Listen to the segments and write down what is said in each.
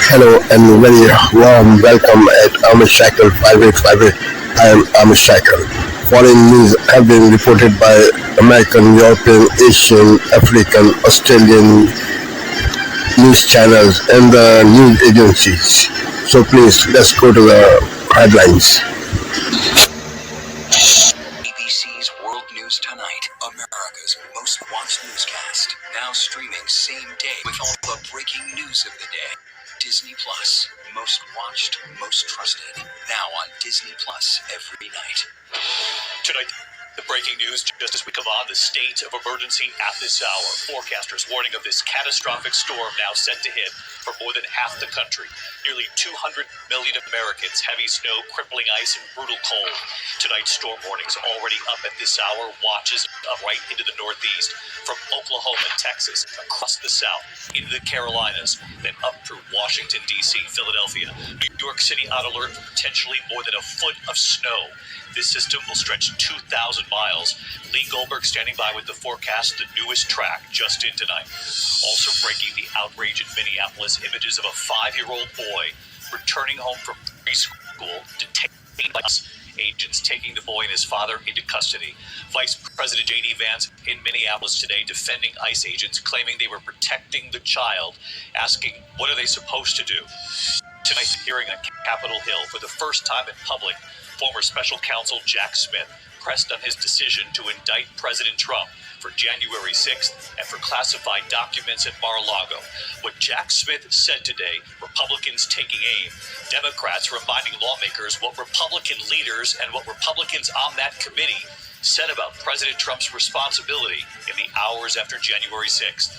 Hello and very warm welcome at Amish Cycle 5858. I am Amish Cycle. Foreign news have been reported by American, European, Asian, African, Australian news channels and the news agencies. So please let's go to the headlines. ABC's World News Tonight, America's most watched newscast. Now streaming same day with all the breaking news of the day. Disney Plus, most watched, most trusted. Now on Disney Plus every night. Tonight, the breaking news just as we come on, the state of emergency at this hour. Forecasters warning of this catastrophic storm now set to hit for more than half the country. Nearly 200 million Americans, heavy snow, crippling ice, and brutal cold. Tonight's storm warnings already up at this hour. Watches up right into the Northeast, from Oklahoma, Texas, across the South, into the Carolinas, then up through Washington, D.C., Philadelphia. New York City on alert for potentially more than a foot of snow. This system will stretch 2,000 miles. Lee Goldberg standing by with the forecast, the newest track just in tonight. Also breaking the outrage in Minneapolis, images of a 5-year-old boy returning home from preschool, detained by ICE agents taking the boy and his father into custody. Vice President J.D. Vance in Minneapolis today defending ICE agents, claiming they were protecting the child, asking what are they supposed to do. Tonight's hearing on Capitol Hill for the first time in public. Former special counsel Jack Smith pressed on his decision to indict President Trump for January 6th and for classified documents at Mar-a-Lago. What Jack Smith said today, Republicans taking aim, Democrats reminding lawmakers what Republican leaders and what Republicans on that committee said about President Trump's responsibility in the hours after January 6th.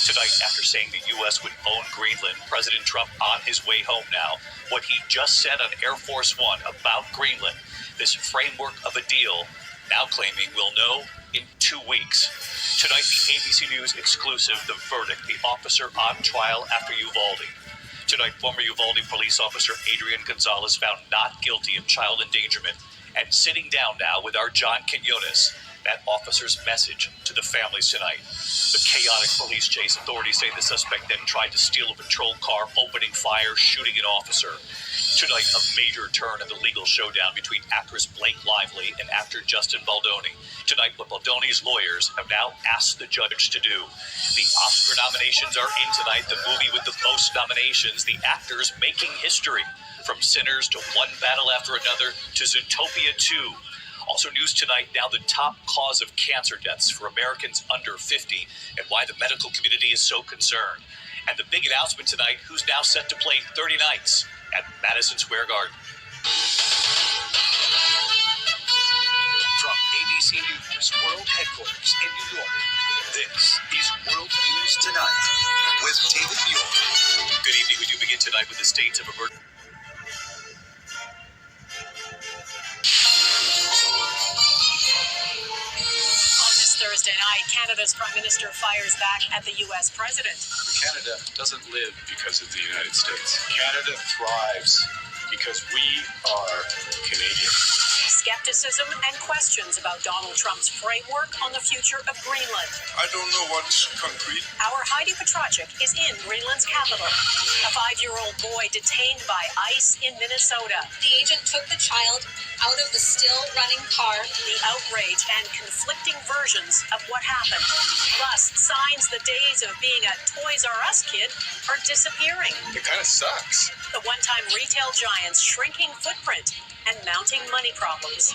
Tonight, after saying the U.S. would own Greenland, President Trump on his way home now. What he just said on Air Force One about Greenland, this framework of a deal, now claiming we'll know in 2 weeks. Tonight, the ABC News exclusive, the verdict, the officer on trial after Uvalde. Tonight, former Uvalde police officer Adrian Gonzalez found not guilty of child endangerment and sitting down now with our John Quinones. That officer's message to the families tonight. The chaotic police chase. Authorities say the suspect then tried to steal a patrol car, opening fire, shooting an officer. Tonight, a major turn in the legal showdown between actress Blake Lively and actor Justin Baldoni. Tonight, what Baldoni's lawyers have now asked the judge to do. The Oscar nominations are in tonight. The movie with the most nominations. The actors making history. From Sinners to One Battle After Another to Zootopia 2. Also news tonight, now the top cause of cancer deaths for Americans under 50 and why the medical community is so concerned. And the big announcement tonight, who's now set to play 30 nights at Madison Square Garden. From ABC News World Headquarters in New York, this is World News Tonight with David Muir. Good evening. We do begin tonight with the states of emergency. Thursday night, Canada's Prime Minister fires back at the U.S. President. Canada doesn't live because of the United States. Canada thrives because we are Canadian. Skepticism and questions about Donald Trump's framework on the future of Greenland. I don't know what's concrete. Our Heidi Petracek is in Greenland's capital. A 5-year-old boy detained by ICE in Minnesota. The agent took the child out of the still-running car. The outrage and conflicting versions of what happened. Plus, signs the days of being a Toys R Us kid are disappearing. It kind of sucks. The one-time retail giant's shrinking footprint and mounting money problems.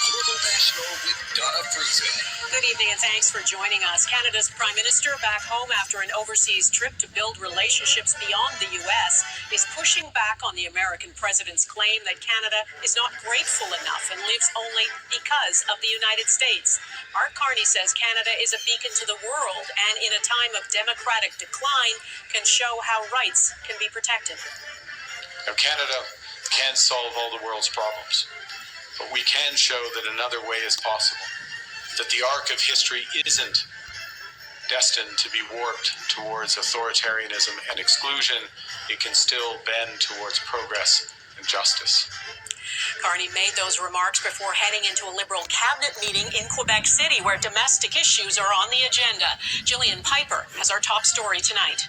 Global National with Donna Fruza. Good evening and thanks for joining us. Canada's Prime Minister, back home after an overseas trip to build relationships beyond the U.S., is pushing back on the American president's claim that Canada is not grateful enough and lives only because of the United States. Art Carney says Canada is a beacon to the world and in a time of democratic decline can show how rights can be protected. Now, Canada can't solve all the world's problems, but we can show that another way is possible. That the arc of history isn't destined to be warped towards authoritarianism and exclusion. It can still bend towards progress and justice. Carney made those remarks before heading into a Liberal cabinet meeting in Quebec City, where domestic issues are on the agenda. Gillian Piper has our top story tonight.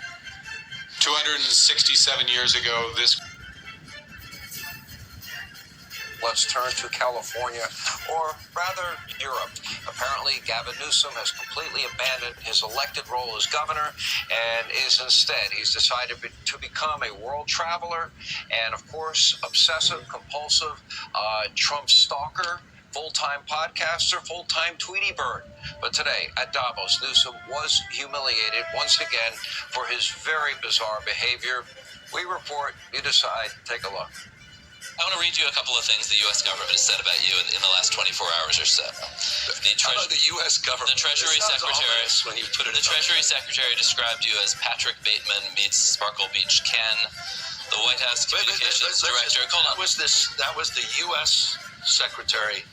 267 years ago, this Let's turn to California, or rather Europe. Apparently, Gavin Newsom has completely abandoned his elected role as governor and he's decided to become a world traveler and, of course, obsessive, compulsive Trump stalker, full-time podcaster, full-time Tweety bird. But today at Davos, Newsom was humiliated once again for his very bizarre behavior. We report, you decide, take a look. I want to read you a couple of things the U.S. government has said about you in the last 24 hours or so. The U.S. government? The Treasury Secretary. When you put it the Treasury Secretary described you as Patrick Bateman meets Sparkle Beach Ken. The White House Communications Director. That was the U.S. Secretary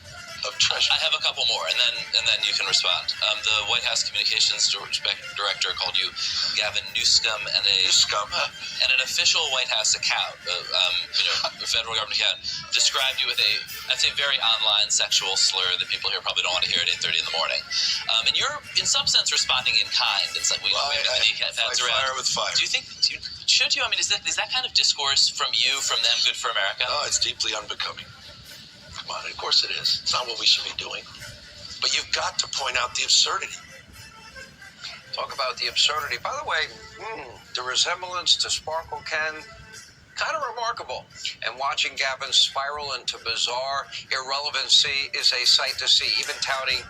of Treasury. I have a couple more, and then you can respond. The White House Communications Director called you Gavin Newscum, and an official White House account, a federal government account, described you with I'd say, very online sexual slur that people here probably don't want to hear at 8:30 in the morning. And you're, in some sense, responding in kind. It's like fire with fire. Do you think? Should you? I mean, is that kind of discourse from you, from them, good for America? No, it's deeply unbecoming. Come on, of course it is. It's not what we should be doing. But you've got to point out the absurdity. Talk about the absurdity. By the way, the resemblance to Sparkle Ken, kind of remarkable. And watching Gavin spiral into bizarre irrelevancy is a sight to see, even touting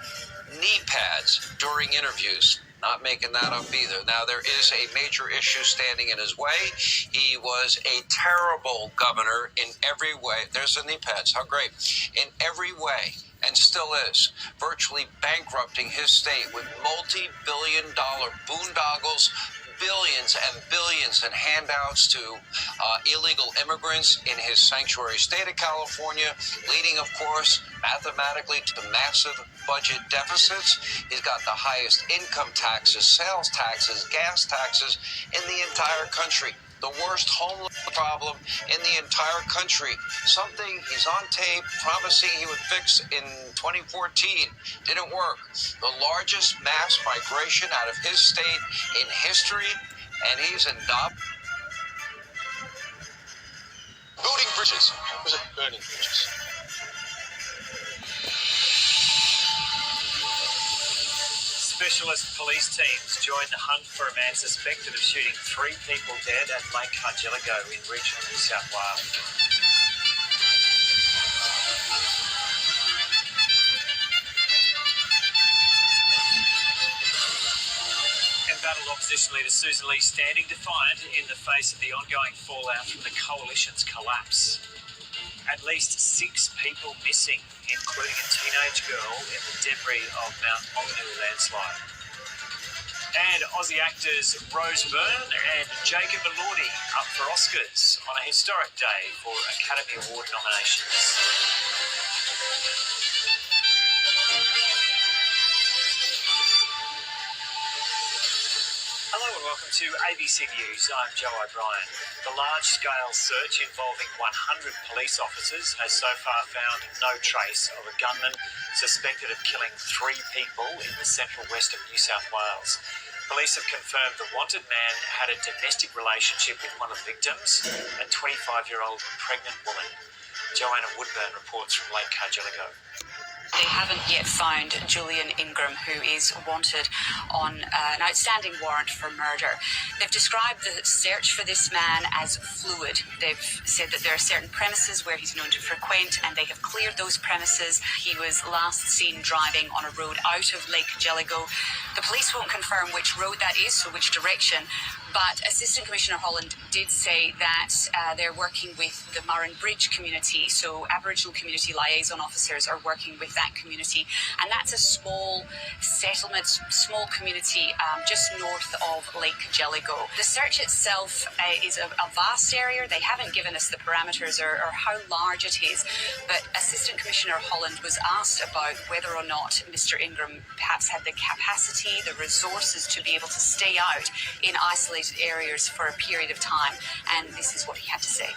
knee pads during interviews. Not making that up either. Now, there is a major issue standing in his way. He was a terrible governor in every way. There's the knee pads. How great. In every way, and still is, virtually bankrupting his state with multi-billion-dollar boondoggles, billions and billions in handouts to illegal immigrants in his sanctuary state of California, leading, of course, mathematically to massive budget deficits. He's got the highest income taxes, sales taxes, gas taxes in the entire country. The worst homeless problem in the entire country. Something he's on tape promising he would fix in 2014. Didn't work. The largest mass migration out of his state in history, and he's in Building bridges. Was it burning bridges? Specialist police teams joined the hunt for a man suspected of shooting 3 people dead at Lake Cargilligo in regional New South Wales. Embattled opposition leader Susan Lee standing defiant in the face of the ongoing fallout from the coalition's collapse. At least 6 people missing, including a teenage girl in the debris of Mount Maunganui landslide. And Aussie actors Rose Byrne and Jacob Elordi up for Oscars on a historic day for Academy Award nominations. Hello and welcome to ABC News. I'm Joe O'Brien. The large-scale search involving 100 police officers has so far found no trace of a gunman suspected of killing 3 people in the central west of New South Wales. Police have confirmed the wanted man had a domestic relationship with one of the victims, a 25-year-old pregnant woman. Joanna Woodburn reports from Lake Cargilligo. They haven't yet found Julian Ingram, who is wanted on an outstanding warrant for murder. They've described the search for this man as fluid. They've said that there are certain premises where he's known to frequent, and they have cleared those premises. He was last seen driving on a road out of Lake Jelligo. The police won't confirm which road that is, so which direction, but Assistant Commissioner Holland did say that they're working with the Murrin Bridge community, so Aboriginal community liaison officers are working with that community, and that's a small settlement, small community just north of Lake Jelligo. The search itself is a vast area. They haven't given us the parameters or how large it is, but Assistant Commissioner Holland was asked about whether or not Mr. Ingram perhaps had the capacity, the resources to be able to stay out in isolated areas for a period of time, and this is what he had to say.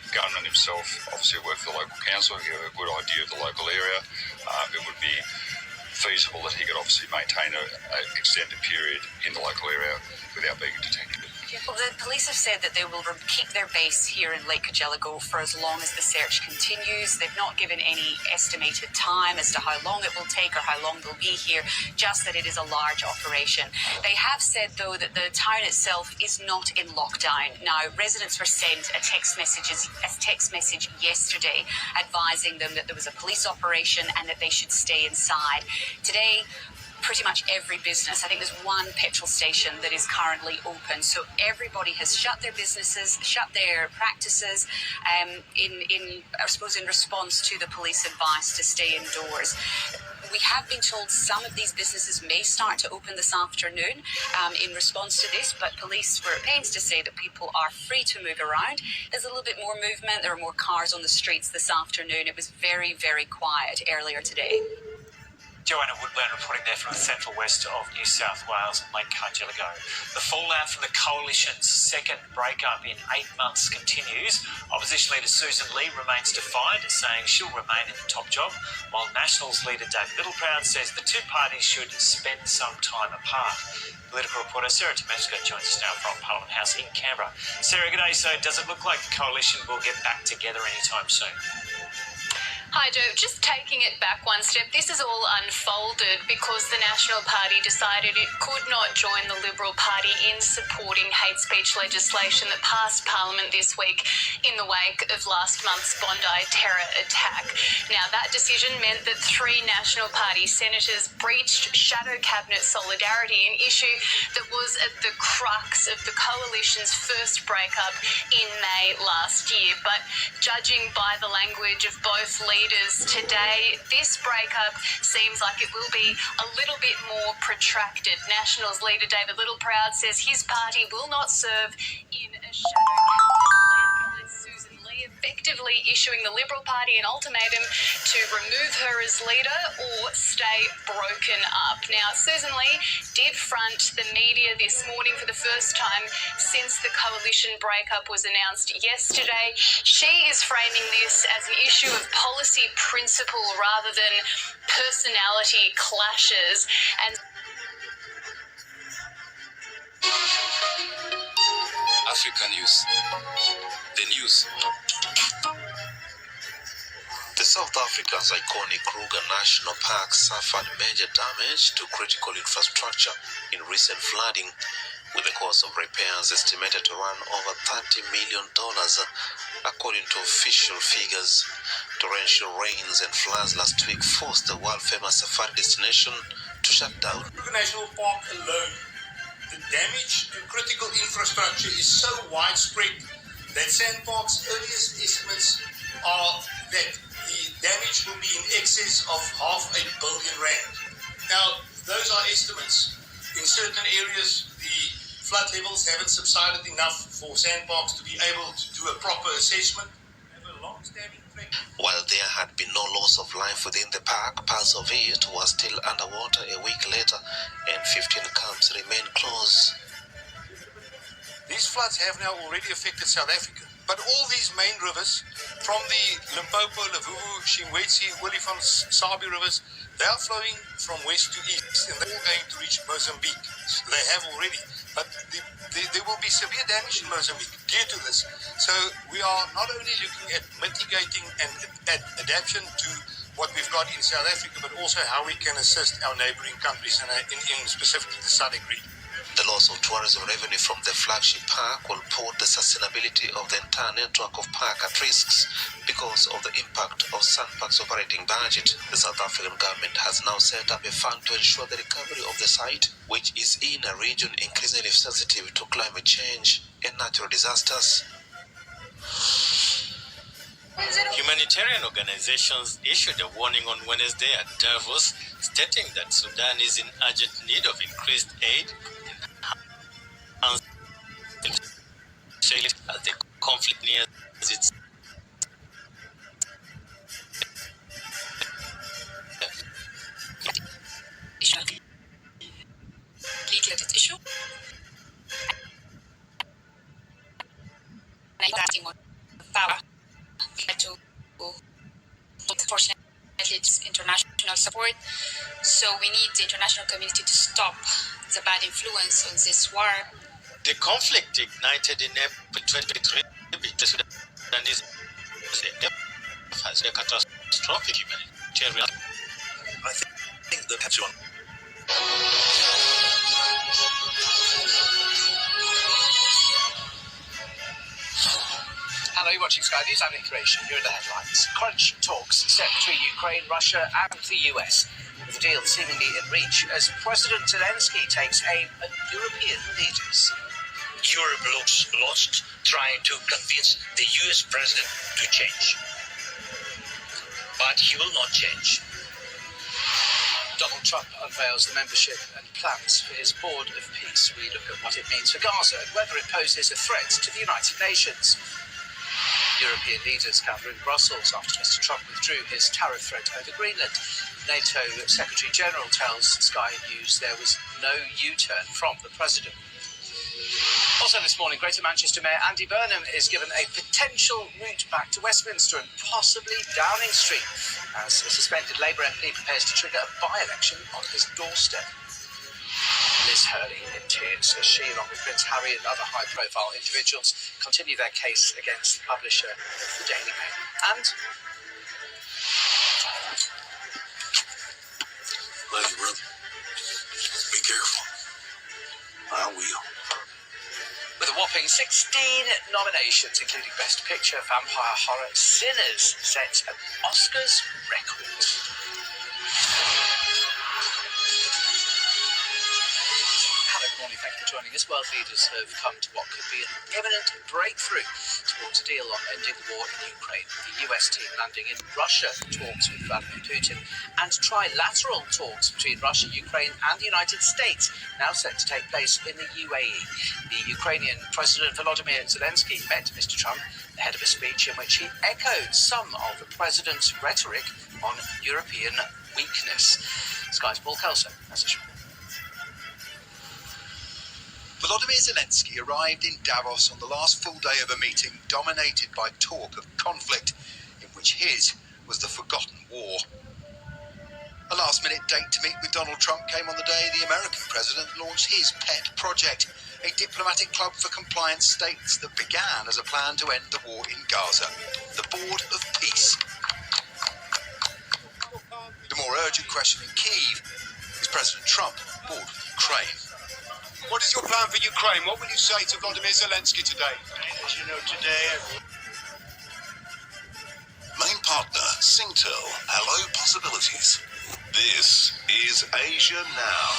He gunman himself obviously worked for the local council. He had a good idea of the local area. It would be feasible that he could obviously maintain an extended period in the local area without being detected. Well, the police have said that they will keep their base here in Lake Kajelago for as long as the search continues. They've not given any estimated time as to how long it will take or how long they'll be here, just that it is a large operation. They have said, though, that the town itself is not in lockdown. Now, residents were sent a text message yesterday advising them that there was a police operation and that they should stay inside. Today, pretty much every business, I think there's one petrol station that is currently open, so everybody has shut their businesses, shut their practices, in response to the police advice to stay indoors. We have been told some of these businesses may start to open this afternoon in response to this, but police were at pains to say that people are free to move around. There's a little bit more movement. There are more cars on the streets this afternoon. It was very, very quiet earlier today. Joanna Woodburn reporting there from the central west of New South Wales and Lake Cargelligo. The fallout from the Coalition's second breakup in 8 months continues. Opposition leader Susan Lee remains defiant, saying she'll remain in the top job, while Nationals leader David Littleproud says the two parties should spend some time apart. Political reporter Sarah Tomaszka joins us now from Parliament House in Canberra. Sarah, good day. So does it look like the Coalition will get back together anytime soon? Hi Joe, just taking it back one step, this is all unfolded because the National Party decided it could not join the Liberal Party in supporting hate speech legislation that passed Parliament this week in the wake of last month's Bondi terror attack. Now that decision meant that 3 National Party senators breached shadow cabinet solidarity, an issue that was at the crux of the Coalition's first breakup in May last year. But judging by the language of both leaders today, this breakup seems like it will be a little bit more protracted. Nationals leader David Littleproud says his party will not serve in a shadow cabinet led by Susan Lee, effectively issuing the Liberal Party an ultimatum to remove her as leader or stay broken up. Now, Susan Lee did front the media this morning for the first time since the Coalition breakup was announced yesterday. She is framing this as an issue of policy principle rather than personality clashes. And African News. The news. The South Africa's iconic Kruger National Park suffered major damage to critical infrastructure in recent flooding, with the cost of repairs estimated to run over $30 million, according to official figures. Torrential rains and floods last week forced the world-famous safari destination to shut down. Kruger National Park alone, the damage to critical infrastructure is so widespread that SANParks' earliest estimates are that the damage will be in excess of R500 million. Now, those are estimates. In certain areas, the flood levels haven't subsided enough for SANParks to be able to do a proper assessment. Have a long-standing threat. While there had been no loss of life within the park, parts of it was still underwater a week later, and 15 camps remain closed. These floods have now already affected South Africa, but all these main rivers, from the Limpopo, Lavuvu, Shingwetsi, Olifant, Sabi rivers, they are flowing from west to east, and they're all going to reach Mozambique. They have already, but there will be severe damage in Mozambique due to this. So we are not only looking at mitigating and at adaptation to what we've got in South Africa, but also how we can assist our neighboring countries, and in specifically the SADC region. The loss of tourism revenue from the flagship park will put the sustainability of the entire network of park at risks because of the impact of SANParks' operating budget. The South African government has now set up a fund to ensure the recovery of the site, which is in a region increasingly sensitive to climate change and natural disasters. Humanitarian organizations issued a warning on Wednesday at Davos, stating that Sudan is in urgent need of increased aid as the conflict nears its issue. Power. international support. So we need the international community to stop the bad influence on this war. The conflict ignited in April 2023 between the Sudanese has a catastrophic humanitarian. I think that that's one. Hello, you're watching Sky News. I'm Nick Creation. Here are the headlines. Crunch talks set between Ukraine, Russia and the US, with the deal seemingly in reach as President Zelensky takes aim at European leaders. Europe looks lost trying to convince the US president to change. But he will not change. Donald Trump unveils the membership and plans for his Board of Peace. We look at what it means for Gaza and whether it poses a threat to the United Nations. European leaders gather in Brussels after Mr. Trump withdrew his tariff threat over Greenland. NATO Secretary General tells Sky News there was no U-turn from the president. Also this morning, Greater Manchester Mayor Andy Burnham is given a potential route back to Westminster and possibly Downing Street as a suspended Labour MP prepares to trigger a by-election on his doorstep. Liz Hurley in tears as she, along with Prince Harry and other high-profile individuals, continue their case against the publisher of the Daily Mail. And Love you, brother. Be careful. I will. with a whopping 16 nominations, including Best Picture, vampire horror, Sinners set an Oscars record. Hello, good morning. Thank you for joining us. World leaders have come to what could be an imminent breakthrough towards a deal on ending the war in Ukraine. The US team landing in Russia for talks with Vladimir Putin, and trilateral talks between Russia, Ukraine and the United States now set to take place in the UAE. The Ukrainian President Volodymyr Zelensky met Mr. Trump ahead of a speech in which he echoed some of the president's rhetoric on European weakness. Sky's Paul Kelso has a report. Volodymyr Zelensky arrived in Davos on the last full day of a meeting dominated by talk of conflict, in which his was the forgotten war. A last-minute date to meet with Donald Trump came on the day the American president launched his pet project, a diplomatic club for compliant states that began as a plan to end the war in Gaza, the Board of Peace. The more urgent question in Kyiv is President Trump bored with Ukraine? What is your plan for Ukraine? What will you say to Volodymyr Zelensky today? As you know, today... Main partner, Singtel. Hello, possibilities. This is Asia Now.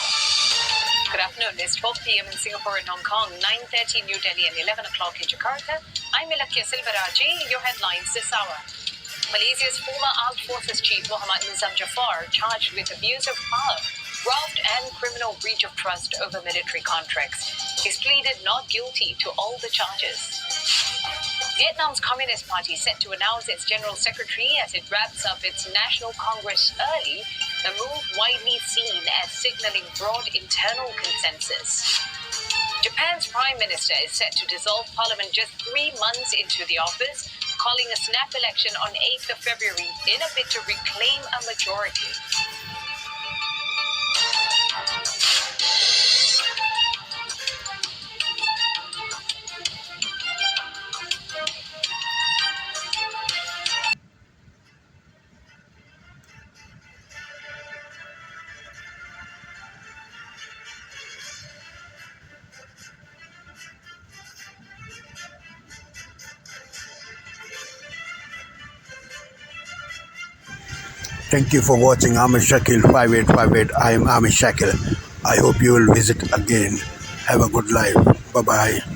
Good afternoon. It's 12 p.m. in Singapore and Hong Kong, 9:30 New Delhi and 11 o'clock in Jakarta. I'm Ilakia Silveraji. Your headlines this hour. Malaysia's former Armed Forces Chief Muhammad Nizam Jafar charged with abuse of power, graft and criminal breach of trust over military contracts. He's pleaded not guilty to all the charges. Vietnam's Communist Party set to announce its General Secretary as it wraps up its National Congress early, a move widely seen as signaling broad internal consensus. Japan's Prime Minister is set to dissolve Parliament just 3 months into the office, calling a snap election on 8th of February in a bid to reclaim a majority. Thank you for watching Ahmed Shakil 5858. I am Ahmed Shakil. I hope you will visit again. Have a good life. Bye-bye.